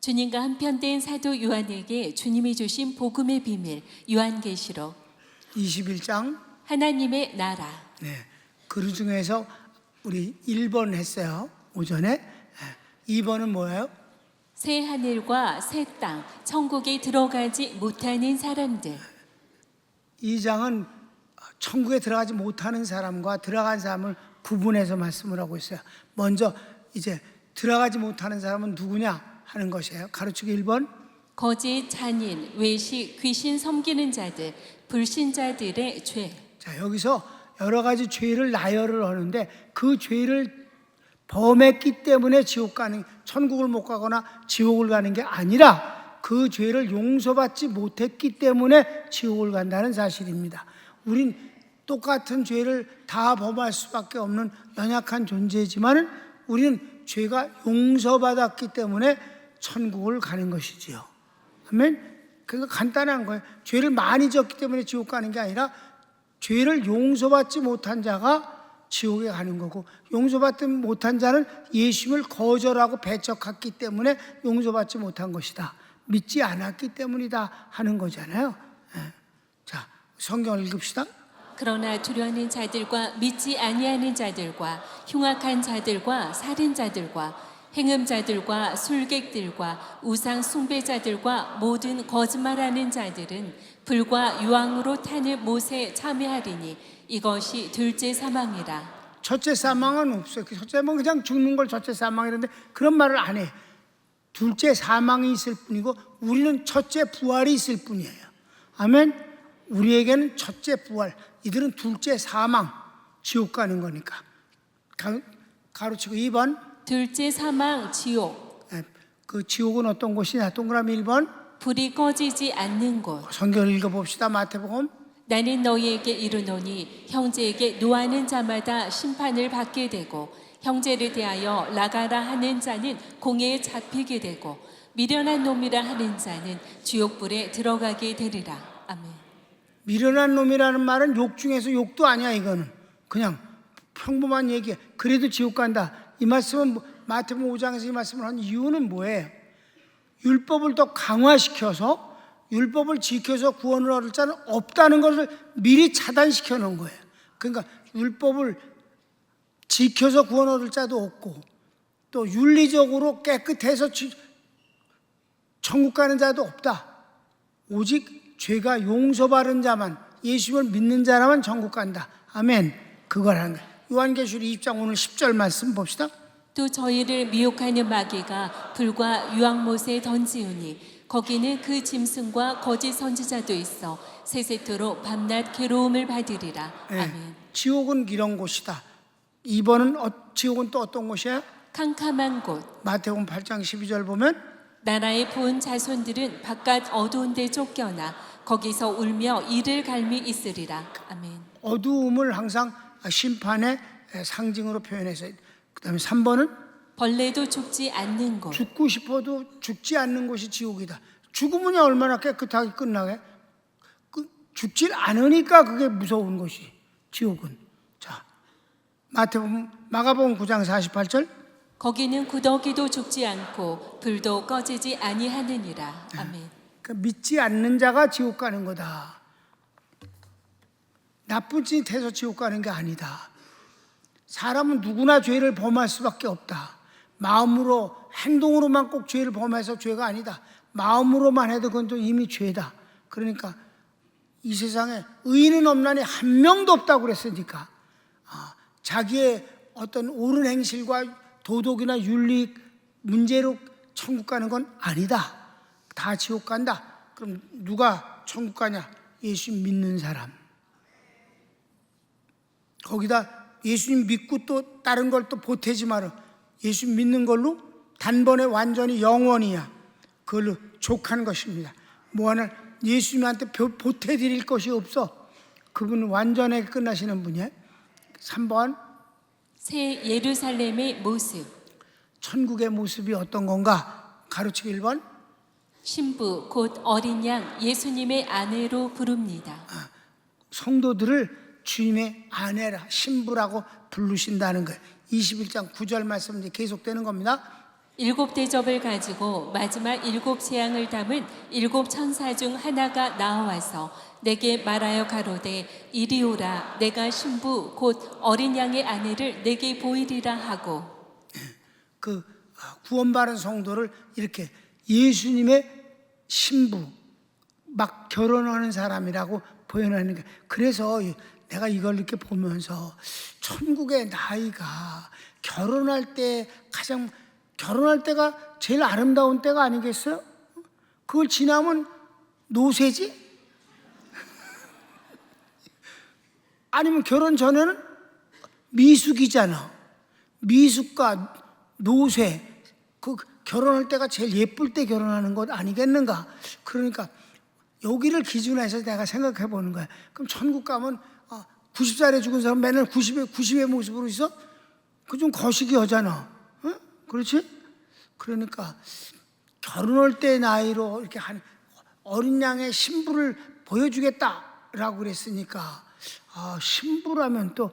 주님과 한편된 사도 요한에게 주님이 주신 복음의 비밀 요한계시록 21장. 하나님의 나라. 네. 그 중에서 우리 1번 했어요. 오전에. 2번은 뭐예요? 새 하늘과 새 땅, 천국에 들어가지 못하는 사람들. 이 장은 천국에 들어가지 못하는 사람과 들어간 사람을 구분해서 말씀을 하고 있어요. 먼저 이제 들어가지 못하는 사람은 누구냐 하는 것이에요. 가르치기 1번. 거짓, 잔인, 외식, 귀신 섬기는 자들, 불신자들의 죄. 자, 여기서 여러 가지 죄를 나열을 하는데 그 죄를 범했기 때문에 지옥 가는, 천국을 못 가거나 지옥을 가는 게 아니라 그 죄를 용서받지 못했기 때문에 지옥을 간다는 사실입니다. 우린 똑같은 죄를 다 범할 수밖에 없는 연약한 존재지만 우리는 죄가 용서받았기 때문에 천국을 가는 것이지요. 아멘. 그러니까 간단한 거예요. 죄를 많이 졌기 때문에 지옥 가는 게 아니라 죄를 용서받지 못한 자가 지옥에 가는 거고, 용서받지 못한 자는 예수님을 거절하고 배척했기 때문에 용서받지 못한 것이다, 믿지 않았기 때문이다 하는 거잖아요. 자, 성경을 읽읍시다. 그러나 두려워하는 자들과 믿지 아니하는 자들과 흉악한 자들과 살인자들과 행음자들과 술객들과 우상 숭배자들과 모든 거짓말하는 자들은 불과 유황으로 타는 못에 참여하리니 이것이 둘째 사망이라. 첫째 사망은 없어요. 첫째 사망은 그냥 죽는 걸 첫째 사망이라는데 그런 말을 안 해. 둘째 사망이 있을 뿐이고 우리는 첫째 부활이 있을 뿐이에요. 아멘. 우리에게는 첫째 부활, 이들은 둘째 사망, 지옥 가는 거니까. 가로치고 2번. 둘째 사망, 지옥. 그 지옥은 어떤 곳이냐? 동그라미 1번. 불이 꺼지지 않는 곳. 성경을 읽어봅시다. 마태복음. 나는 너희에게 이르노니 형제에게 노하는 자마다 심판을 받게 되고 형제를 대하여 나가라 하는 자는 공회에 잡히게 되고 미련한 놈이라 하는 자는 지옥불에 들어가게 되리라. 아멘. 미련한 놈이라는 말은 욕 중에서 욕도 아니야. 이거는 그냥 평범한 얘기야. 그래도 지옥 간다. 이 말씀은 마태복음 5장에서 이 말씀을 한 이유는 뭐예요? 율법을 더 강화시켜서 율법을 지켜서 구원을 얻을 자는 없다는 것을 미리 차단시켜 놓은 거예요. 그러니까 율법을 지켜서 구원 얻을 자도 없고 또 윤리적으로 깨끗해서 천국 가는 자도 없다. 오직 죄가 용서받은 자만, 예수를 믿는 자라만 천국 간다. 아멘. 그걸 하는 거예요. 요한계시록 20장 오늘 10절 말씀 봅시다. 또 저희를 미혹하는 마귀가 불과 유황못에 던지우니 거기는 그 짐승과 거짓 선지자도 있어 세세토록 밤낮 괴로움을 받으리라. 아멘. 지옥은 이런 곳이다. 2번은 지옥은 또 어떤 곳이에요? 캄캄한 곳. 마태복음 8장 12절 보면 나라의 본 자손들은 바깥 어두운 데 쫓겨나 거기서 울며 이를 갈미 있으리라. 아멘. 어두움을 항상 심판의 상징으로 표현해서, 그 다음에 3번은 벌레도 죽지 않는 곳. 죽고 싶어도 죽지 않는 곳이 지옥이다. 죽으면 얼마나 깨끗하게 끝나게? 죽질 않으니까 그게 무서운 것이 지옥은. 자, 마가복음 9장 48절. 거기는 구더기도 죽지 않고 불도 꺼지지 아니하느니라. 아멘. 그러니까 믿지 않는 자가 지옥 가는 거다. 나쁜 짓 해서 지옥 가는 게 아니다. 사람은 누구나 죄를 범할 수밖에 없다. 마음으로, 행동으로만 꼭 죄를 범해서 죄가 아니다. 마음으로만 해도 그건 또 이미 죄다. 그러니까 이 세상에 의인은 없나니 한 명도 없다고 그랬으니까 자기의 어떤 옳은 행실과 도덕이나 윤리 문제로 천국 가는 건 아니다. 다 지옥 간다. 그럼 누가 천국 가냐? 예수 믿는 사람. 거기다 예수님 믿고 또 다른 걸 또 보태지 마라. 예수 믿는 걸로 단번에 완전히 영원이야. 그걸로 족한 것입니다. 뭐 하나 예수님한테 보태드릴 것이 없어. 그분은 완전하게 끝나시는 분이에요. 3번. 새 예루살렘의 모습. 천국의 모습이 어떤 건가? 가르치기 1번. 신부 곧 어린 양 예수님의 아내로 부릅니다. 성도들을 주님의 아내라, 신부라고 부르신다는 거예요. 21장 9절 말씀 이제 계속되는 겁니다. 7 대접을 가지고 마지막 7 재앙을 담은 7 천사 중 하나가 나와서 내게 말하여 가로되 이리 오라. 내가 신부 곧 어린 양의 아내를 내게 보이리라 하고. 그 구원받은 성도를 이렇게 예수님의 신부, 막 결혼하는 사람이라고 표현하는 거예요. 그래서 내가 이걸 이렇게 보면서 천국의 나이가 결혼할 때가 제일 아름다운 때가 아니겠어요? 그걸 지나면 노쇠지? 아니면 결혼 전에는 미숙이잖아. 미숙과 노쇠, 그 결혼할 때가 제일 예쁠 때 결혼하는 것 아니겠는가? 그러니까 여기를 기준으로 해서 내가 생각해 보는 거야. 그럼 천국 가면 90살에 죽은 사람 맨날 90의 모습으로 있어? 그 좀 거시기 하잖아. 응? 그렇지? 그러니까 결혼할 때 나이로 이렇게 한 어린 양의 신부를 보여주겠다라고 그랬으니까 신부라면 또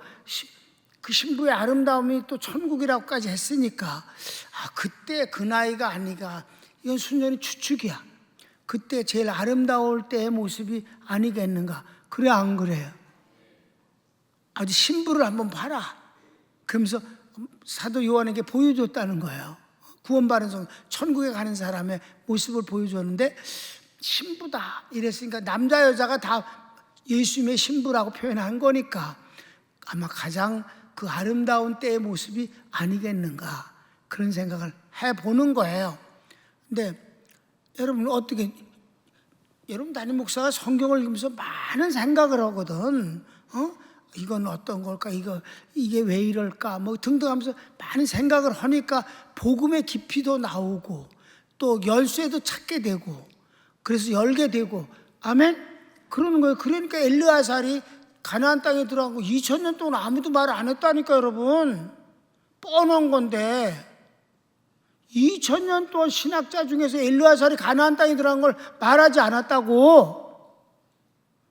그 신부의 아름다움이 또 천국이라고까지 했으니까 그때 그 나이가 아니가, 이건 순전히 추측이야. 그때 제일 아름다울 때의 모습이 아니겠는가? 그래 안 그래요? 아주 신부를 한번 봐라. 그러면서 사도 요한에게 보여줬다는 거예요. 구원받은 성, 천국에 가는 사람의 모습을 보여줬는데 신부다 이랬으니까 남자 여자가 다 예수님의 신부라고 표현한 거니까 아마 가장 그 아름다운 때의 모습이 아니겠는가, 그런 생각을 해보는 거예요. 근데 여러분 여러분 담임 목사가 성경을 읽으면서 많은 생각을 하거든. 이건 어떤 걸까? 이게 왜 이럴까? 뭐 등등 하면서 많은 생각을 하니까 복음의 깊이도 나오고 또 열쇠도 찾게 되고 그래서 열게 되고, 아멘? 그러는 거예요. 그러니까 엘르아살이 가나안 땅에 들어가고 2000년 동안 아무도 말 안 했다니까 여러분. 뻔한 건데 2000년 동안 신학자 중에서 엘르아살이 가나안 땅에 들어간 걸 말하지 않았다고.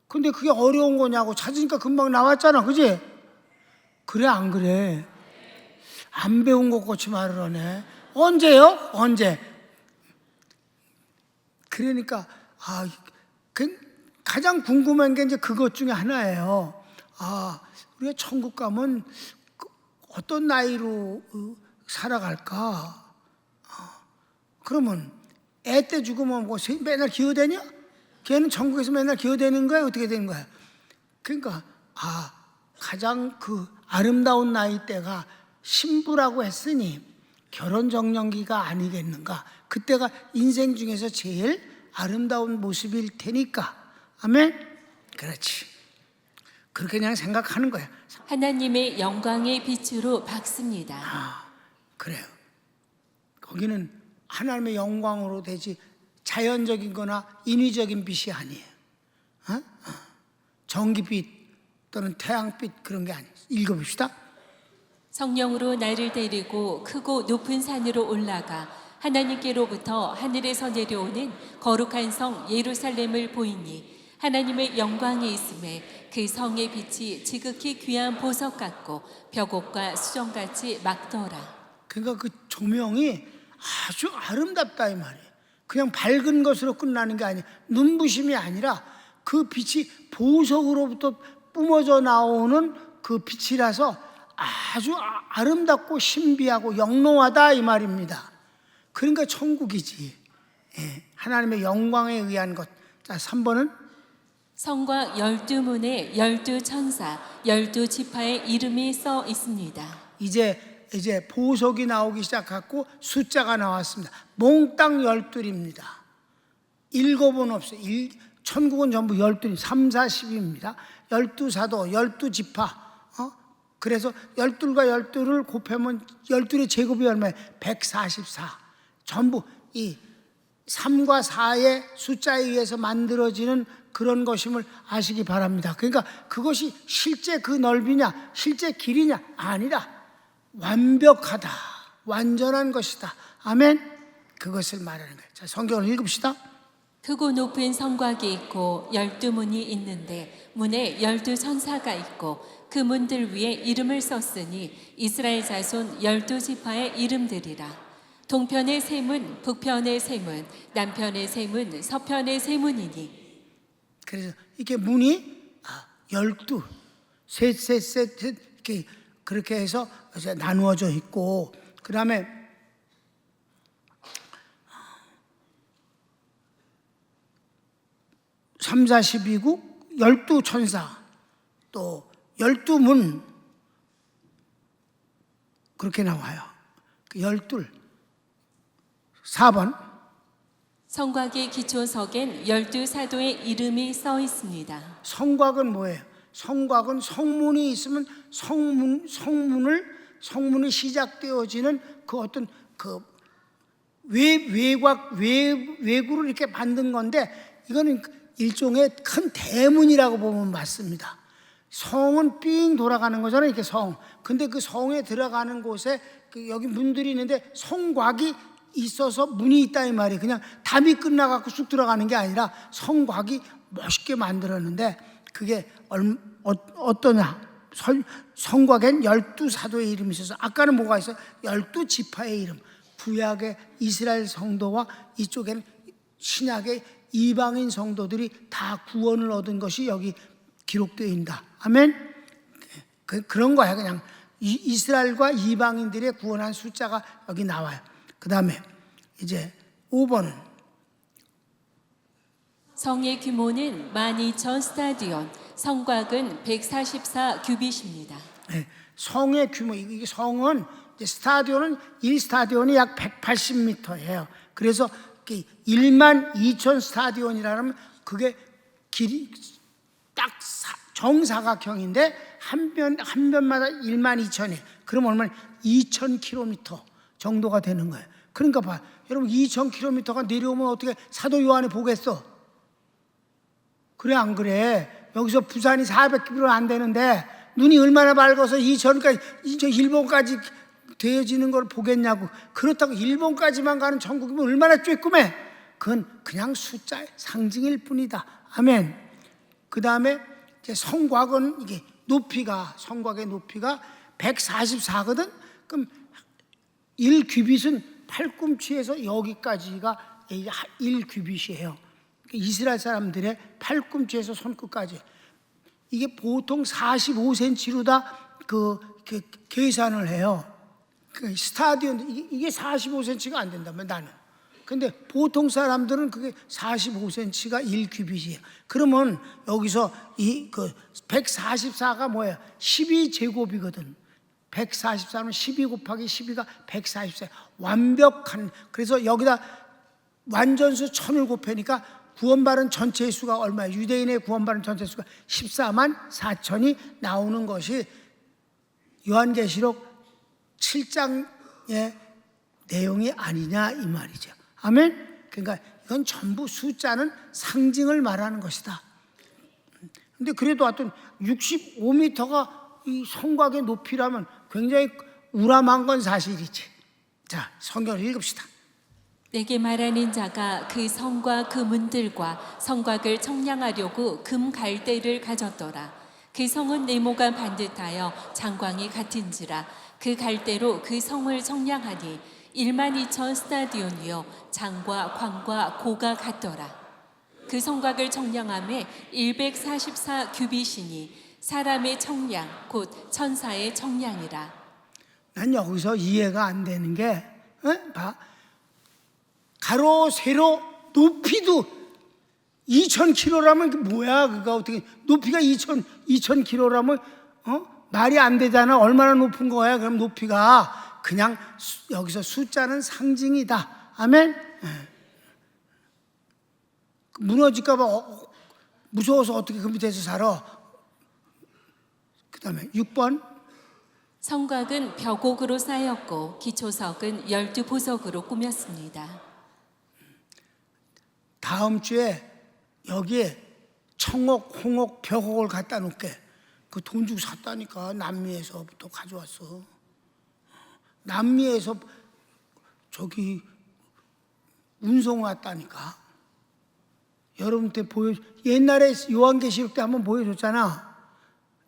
근데 그게 어려운 거냐고 찾으니까 금방 나왔잖아, 그지? 그래 안 그래? 안 배운 것 같이 말을 하네. 언제요? 언제? 그러니까 가장 궁금한 게 이제 그것 중에 하나예요. 우리가 천국 가면 어떤 나이로 살아갈까? 그러면 애 때 죽으면 뭐 맨날 기어대냐? 걔는 천국에서 맨날 기어대는 거야? 어떻게 되는 거야? 그러니까 가장 그 아름다운 나이대가 신부라고 했으니 결혼 정년기가 아니겠는가? 그때가 인생 중에서 제일 아름다운 모습일 테니까. 아멘? 그렇지. 그렇게 그냥 생각하는 거야. 하나님의 영광의 빛으로 밝습니다. 그래요. 거기는 하나님의 영광으로 되지 자연적인 거나 인위적인 빛이 아니에요. 전기빛 또는 태양빛 그런 게 아니에요. 읽어봅시다. 성령으로 나를 데리고 크고 높은 산으로 올라가 하나님께로부터 하늘에서 내려오는 거룩한 성 예루살렘을 보이니 하나님의 영광이 있음에 그 성의 빛이 지극히 귀한 보석 같고 벽옥과 수정같이 막더라. 그러니까 그 조명이 아주 아름답다 이 말이에요. 그냥 밝은 것으로 끝나는 게 아니에요. 눈부심이 아니라 그 빛이 보석으로부터 뿜어져 나오는 그 빛이라서 아주 아름답고 신비하고 영롱하다 이 말입니다. 그러니까 천국이지. 하나님의 영광에 의한 것. 자, 3번은 성과 12문에 12천사 12지파의 이름이 써 있습니다. 이제 보석이 나오기 시작했고 숫자가 나왔습니다. 몽땅 12입니다. 7은 없어요. 천국은 전부 12, 3, 4, 10입니다. 12사도, 12지파. 그래서 12과 12를 곱하면 12의 제곱이 얼마예요? 144. 전부 이 3과 4의 숫자에 의해서 만들어지는 그런 것임을 아시기 바랍니다. 그러니까 그것이 실제 그 넓이냐, 실제 길이냐 아니라 완벽하다, 완전한 것이다. 아멘. 그것을 말하는 거예요. 자, 성경을 읽읍시다. 크고 높은 성곽이 있고 12문이 있는데 문에 12천사가 있고 그 문들 위에 이름을 썼으니 이스라엘 자손 12지파의 이름들이라. 동편의 세문, 북편의 세문, 남편의 세문, 서편의 세문이니. 그래서 이렇게 문이 12, 셋 이렇게 그렇게 해서 이제 나누어져 있고, 그 다음에 3, 4, 12국, 12천사, 또 12문, 그렇게 나와요. 12, 4번. 성곽의 기초석엔 12사도의 이름이 써 있습니다. 성곽은 뭐예요? 성곽은 성문이 있으면 성문이 시작되어지는 그 어떤 그 외구를 이렇게 만든 건데, 이거는 일종의 큰 대문이라고 보면 맞습니다. 성은 삥 돌아가는 거잖아요, 이렇게 성. 근데 그 성에 들어가는 곳에 여기 문들이 있는데 성곽이 있어서 문이 있다 이 말이에요. 그냥 담이 끝나갖고 쑥 들어가는 게 아니라 성곽이 멋있게 만들었는데, 그게 어떠냐? 성곽엔 12사도의 이름이 있어서, 아까는 뭐가 있어요? 12지파의 이름. 구약의 이스라엘 성도와 이쪽에는 신약의 이방인 성도들이 다 구원을 얻은 것이 여기 기록되어 있다. 아멘? 그런 거야. 그냥 이스라엘과 이방인들의 구원한 숫자가 여기 나와요. 그 다음에 이제 5번은 성의 규모는 12,000 스타디온, 성곽은 144 규빗입니다. 네, 성의 규모, 이게 성은 이제 스타디온은 1스타디온이 약 180m예요. 그래서 12,000 스타디온이라면 그게 길이 딱 정사각형인데 한 변마다 12,000이에요. 그럼 얼마나 2,000km 정도가 되는 거예요. 그러니까 봐, 여러분 2,000km가 내려오면 어떻게 사도 요한이 보겠어? 그래 안 그래? 여기서 부산이 400km 안 되는데 눈이 얼마나 밝아서 2,000까지 일본까지 되어지는 걸 보겠냐고. 그렇다고 일본까지만 가는 천국이면 얼마나 쬐끔해. 그건 그냥 숫자의 상징일 뿐이다. 아멘. 그 다음에 성곽은 이게 성곽의 높이가 144거든. 그럼 1규빗은 팔꿈치에서 여기까지가 1규빗이에요. 이스라엘 사람들의 팔꿈치에서 손끝까지. 이게 보통 45cm로 다 계산을 해요. 스타디온, 이게 45cm가 안 된다면 나는. 근데 보통 사람들은 그게 45cm가 1규빗이에요. 그러면 여기서 144가 뭐예요? 12제곱이거든. 144는 12 곱하기 12가 144. 완벽한. 그래서 여기다 완전수 1000을 곱하니까 구원받은 전체의 수가 얼마예요? 유대인의 구원받은 전체 수가 14만 4천이 나오는 것이 요한계시록 7장의 내용이 아니냐 이 말이죠. 아멘. 그러니까 이건 전부 숫자는 상징을 말하는 것이다. 근데 그래도 하여튼 65m가 이 성곽의 높이라면 굉장히 우람한 건 사실이지. 자, 성경을 읽읍시다. 내게 말하는 자가 그 성과 그 문들과 성곽을 청량하려고 금 갈대를 가졌더라. 그 성은 네모가 반듯하여 장광이 같은지라. 그 갈대로 그 성을 청량하니 12,000 스타디온이요 장과 광과 고가 같더라. 그 성곽을 청량함에 144 규빗이니 사람의 청량 곧 천사의 청량이라. 난 여기서 이해가 안 되는 게 봐. 가로 세로 높이도 2,000km라면 뭐야? 그거 어떻게 높이가 2,000km라면 말이 안 되잖아. 얼마나 높은 거야? 그럼 높이가 그냥 여기서 숫자는 상징이다. 아멘. 무너질까 봐 무서워서 어떻게 그 밑에서 살아? 그 다음에 6번. 성곽은 벽옥으로 쌓였고 기초석은 12보석으로 꾸몄습니다. 다음 주에 여기에 청옥, 홍옥, 벽옥을 갖다 놓게. 그 돈 주고 샀다니까. 남미에서부터 가져왔어. 남미에서 저기 운송 왔다니까. 여러분한테 옛날에 요한계시록 때 한번 보여줬잖아.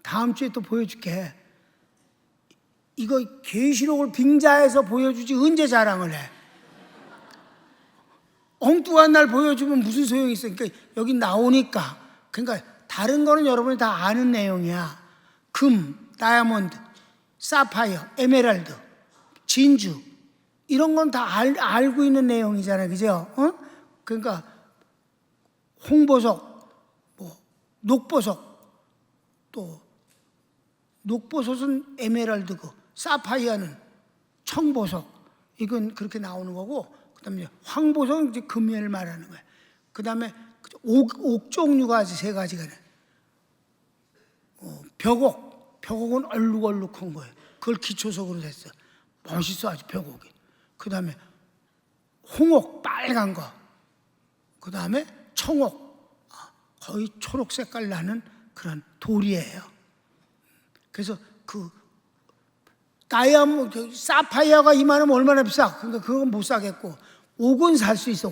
다음 주에 또 보여줄게. 이거 계시록을 빙자해서 보여주지 언제 자랑을 해? 엉뚱한 날 보여주면 무슨 소용이 있어? 그러니까 여기 나오니까. 그러니까 다른 거는 여러분이 다 아는 내용이야. 금, 다이아몬드, 사파이어, 에메랄드, 진주 이런 건 다 알고 있는 내용이잖아요, 그죠? 그러니까 홍보석, 뭐 녹보석, 또 녹보석은 에메랄드고 사파이어는 청보석, 이건 그렇게 나오는 거고, 그다음에 황보석은 이제 금을 말하는 거예요. 그다음에 옥 종류가 아주 세 가지가 돼. 벽옥은 얼룩얼룩한 거예요. 그걸 기초석으로 됐어. 멋있어 아주 벽옥이. 그다음에 홍옥 빨간 거. 그다음에 청옥 거의 초록 색깔 나는 그런 돌이에요. 그래서 그 다이아몬드, 사파이어가 이만하면 얼마나 비싸? 그러니까 그건 못 사겠고 옥은 살 수 있어.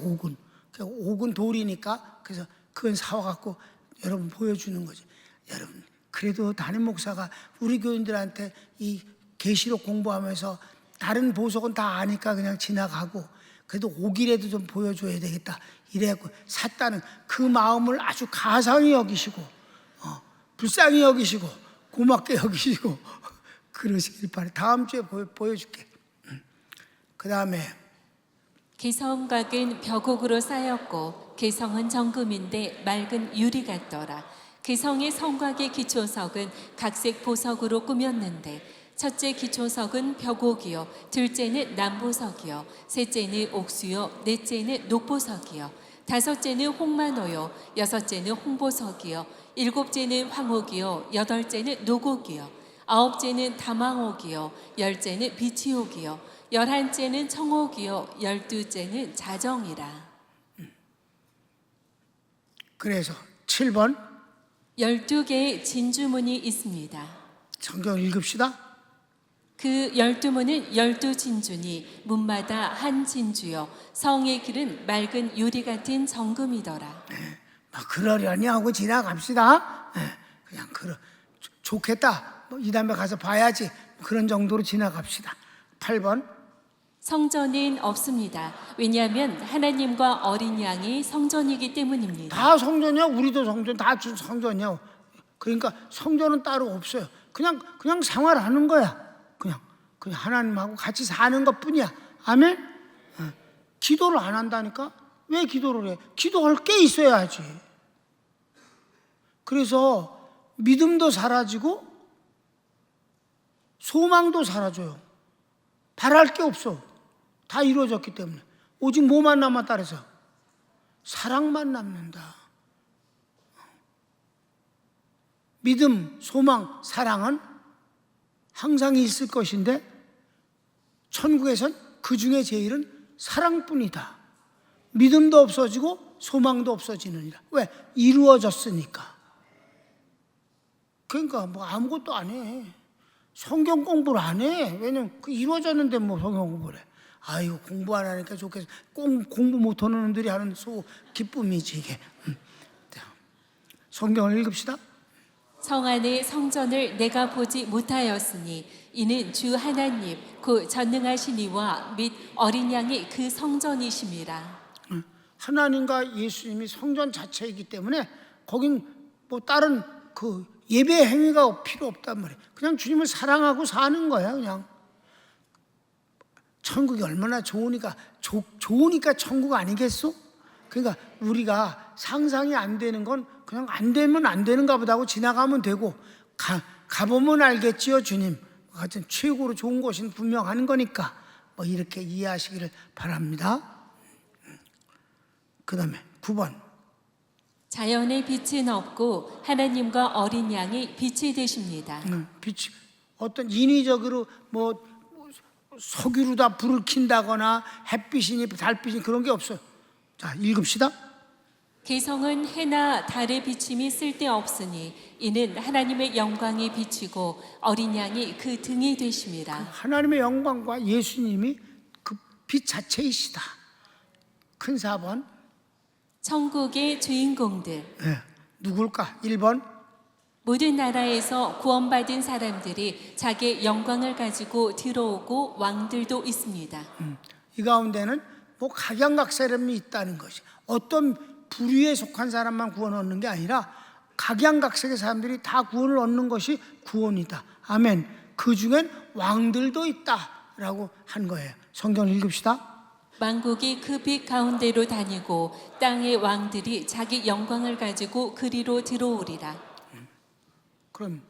옥은 돌이니까 그래서 그건 사와갖고 여러분 보여주는 거죠. 여러분 그래도 담임 목사가 우리 교인들한테 이 계시록 공부하면서 다른 보석은 다 아니까 그냥 지나가고 그래도 옥이라도 좀 보여줘야 되겠다 이래갖고 샀다는 그 마음을 아주 가상히 여기시고 불쌍히 여기시고 고맙게 여기시고 그러시길 바래. 다음 주에 보여줄게. 그 다음에 개성각은 벽옥으로 쌓였고 개성은 정금인데 맑은 유리 같더라. 개성의 성곽의 기초석은 각색 보석으로 꾸몄는데 첫째 기초석은 벽옥이요, 둘째는 남보석이요, 셋째는 옥수요, 넷째는 녹보석이요, 다섯째는 홍만호요, 여섯째는 홍보석이요, 일곱째는 황옥이요, 여덟째는 녹옥이요, 아홉째는 담황옥이요, 열째는 비치옥이요, 열한째는 청옥이요, 열두째는 자정이라. 그래서 7번 12개의 진주문이 있습니다. 성경 읽읍시다. 그 12문은 12진주니 문마다 한 진주요, 성의 길은 맑은 유리 같은 정금이더라. 그러려니 하고 지나갑시다. 그냥 좋겠다. 이 다음에 가서 봐야지. 그런 정도로 지나갑시다. 8번 성전은 없습니다. 왜냐하면 하나님과 어린 양이 성전이기 때문입니다. 다 성전이야. 우리도 성전, 다 성전이야. 그러니까 성전은 따로 없어요. 그냥 생활하는 거야. 그냥 하나님하고 같이 사는 것뿐이야. 아멘. 기도를 안 한다니까. 왜 기도를 해? 기도할 게 있어야지. 그래서 믿음도 사라지고 소망도 사라져요. 바랄 게 없어. 다 이루어졌기 때문에. 오직 뭐만 남았다 그래서 사랑만 남는다. 믿음, 소망, 사랑은 항상 있을 것인데 천국에선 그 중에 제일은 사랑뿐이다. 믿음도 없어지고 소망도 없어지느니라. 왜? 이루어졌으니까. 그러니까 뭐 아무것도 안 해. 성경 공부를 안 해. 왜냐면 그 이루어졌는데 뭐 성경 공부를 해. 아이고 공부 안 하니까 좋겠어. 공부 못하는 놈들이 하는 기쁨이지 이게. 성경을 읽읍시다. 성 안의 성전을 내가 보지 못하였으니 이는 주 하나님 그 전능하신 이와 및 어린 양이 그 성전이심이라. 하나님과 예수님이 성전 자체이기 때문에 거긴 뭐 다른 그 예배 행위가 필요 없단 말이에요. 그냥 주님을 사랑하고 사는 거야. 그냥 천국이 얼마나 좋으니까 좋으니까 천국 아니겠소? 그러니까 우리가 상상이 안 되는 건 그냥 안 되면 안 되는가 보다 하고 지나가면 되고 가보면 알겠지요. 주님 같은 최고로 좋은 곳은 분명한 거니까 뭐 이렇게 이해하시기를 바랍니다. 그 다음에 9번 자연의 빛은 없고 하나님과 어린 양이 빛이 되십니다. 빛 어떤 인위적으로 뭐 석유로다 불을 킨다거나 햇빛이니 달빛이니 그런 게 없어요. 자 읽읍시다. 개성은 해나 달의 비침이 쓸데없으니 이는 하나님의 영광이 비치고 어린 양이 그 등이 되심이라. 하나님의 영광과 예수님이 그 빛 자체이시다. 큰 4번 천국의 주인공들. 누굴까? 1번 모든 나라에서 구원받은 사람들이 자기의 영광을 가지고 들어오고 왕들도 있습니다. 이 가운데는 뭐 각양각색이 있다는 것이, 어떤 부류에 속한 사람만 구원을 얻는 게 아니라 각양각색의 사람들이 다 구원을 얻는 것이 구원이다. 아멘. 그 중엔 왕들도 있다라고 한 거예요. 성경을 읽읍시다. 만국이 그 빛 가운데로 다니고 땅의 왕들이 자기 영광을 가지고 그리로 들어오리라. 그럼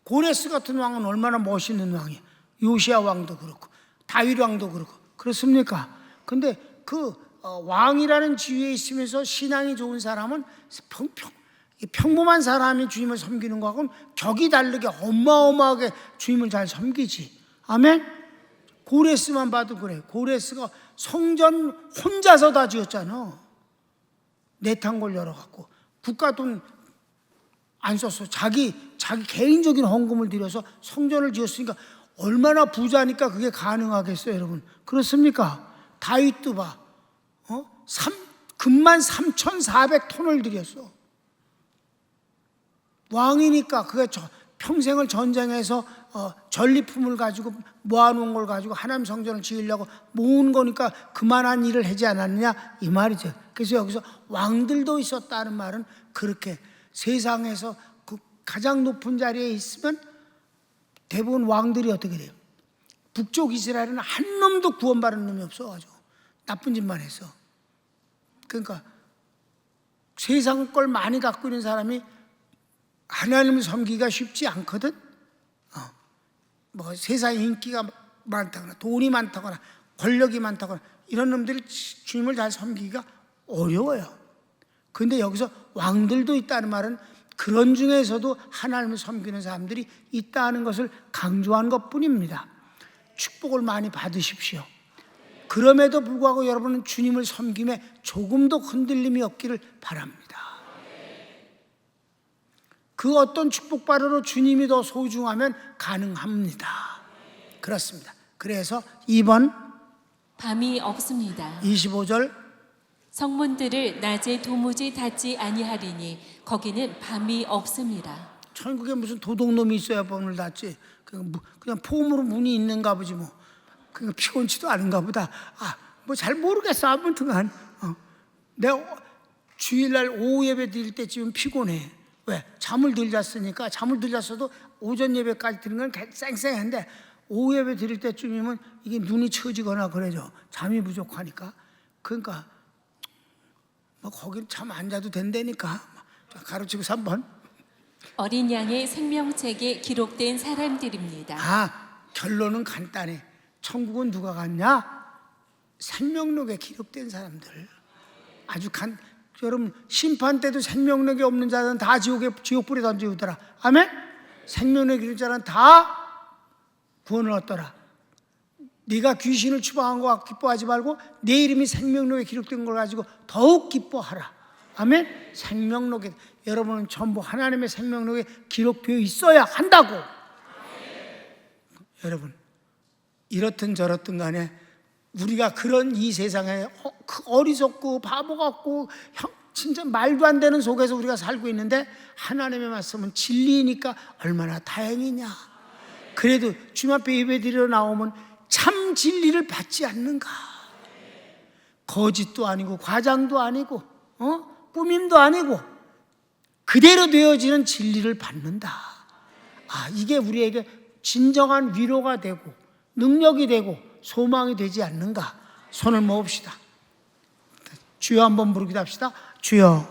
고레스 같은 왕은 얼마나 멋있는 왕이야. 요시야 왕도 그렇고 다윗 왕도 그렇고 그렇습니까? 근데 그 왕이라는 지위에 있으면서 신앙이 좋은 사람은 평범한 사람이 주님을 섬기는 거하고는 격이 다르게 어마어마하게 주님을 잘 섬기지. 아멘? 고레스만 봐도 그래. 고레스가 성전 혼자서 다 지었잖아. 내탕골 열어갖고 국가 돈 안 썼어. 자기 개인적인 헌금을 들여서 성전을 지었으니까 얼마나 부자니까 그게 가능하겠어요, 여러분. 그렇습니까? 다윗도 봐. 금만 3,400톤을 들였어. 왕이니까 그게 평생을 전쟁에서 전리품을 가지고 모아놓은 걸 가지고 하나님 성전을 지으려고 모은 거니까 그만한 일을 하지 않았느냐 이 말이죠. 그래서 여기서 왕들도 있었다는 말은 그렇게 세상에서 그 가장 높은 자리에 있으면 대부분 왕들이 어떻게 돼요? 북쪽 이스라엘은 한 놈도 구원받은 놈이 없어가지고 나쁜 짓만 했어. 그러니까 세상 걸 많이 갖고 있는 사람이 하나님을 섬기기가 쉽지 않거든. 뭐 세상에 인기가 많다거나 돈이 많다거나 권력이 많다거나 이런 놈들이 주님을 잘 섬기기가 어려워요. 그런데 여기서 왕들도 있다는 말은 그런 중에서도 하나님을 섬기는 사람들이 있다는 것을 강조한 것뿐입니다. 축복을 많이 받으십시오. 그럼에도 불구하고 여러분은 주님을 섬김에 조금도 흔들림이 없기를 바랍니다. 그 어떤 축복받으러 주님이 더 소중하면 가능합니다. 그렇습니다. 그래서 2번 밤이 없습니다. 25절 성문들을 낮에 도무지 닫지 아니하리니 거기는 밤이 없습니다. 천국에 무슨 도둑놈이 있어야 문을 닫지. 그냥 폼으로 문이 있는가 보지 뭐. 그러니까 피곤치도 않은가 보다. 뭐 잘 모르겠어. 아무튼간 내가 주일날 오후 예배 드릴 때쯤은 피곤해. 왜? 잠을 덜 잤으니까. 잠을 덜 잤어도 오전 예배까지 드리는 건 쌩쌩한데 오후 예배 드릴 때쯤이면 이게 눈이 처지거나 그래죠. 잠이 부족하니까. 그러니까 뭐 거긴 잠 안 자도 된다니까. 가르치고 3번. 어린 양의 생명책에 기록된 사람들입니다. 결론은 간단해. 천국은 누가 갔냐? 생명록에 기록된 사람들. 아주 여러분 심판 때도 생명록에 없는 자는 다 지옥불에 던지우더라. 아멘? 생명록에 기록된 자는 다 구원을 얻더라. 네가 귀신을 추방한 거 기뻐하지 말고 내 이름이 생명록에 기록된 걸 가지고 더욱 기뻐하라. 아멘? 생명록에 여러분은 전부 하나님의 생명록에 기록되어 있어야 한다고. 여러분 이렇든 저렇든 간에 우리가 그런 이 세상에 어리석고 바보 같고 진짜 말도 안 되는 속에서 우리가 살고 있는데 하나님의 말씀은 진리니까 얼마나 다행이냐. 그래도 주님 앞에 예배드리러 나오면 참 진리를 받지 않는가. 거짓도 아니고 과장도 아니고 꾸밈도 아니고 그대로 되어지는 진리를 받는다. 이게 우리에게 진정한 위로가 되고 능력이 되고 소망이 되지 않는가. 손을 모읍시다. 주여 한번 부르기도 합시다. 주여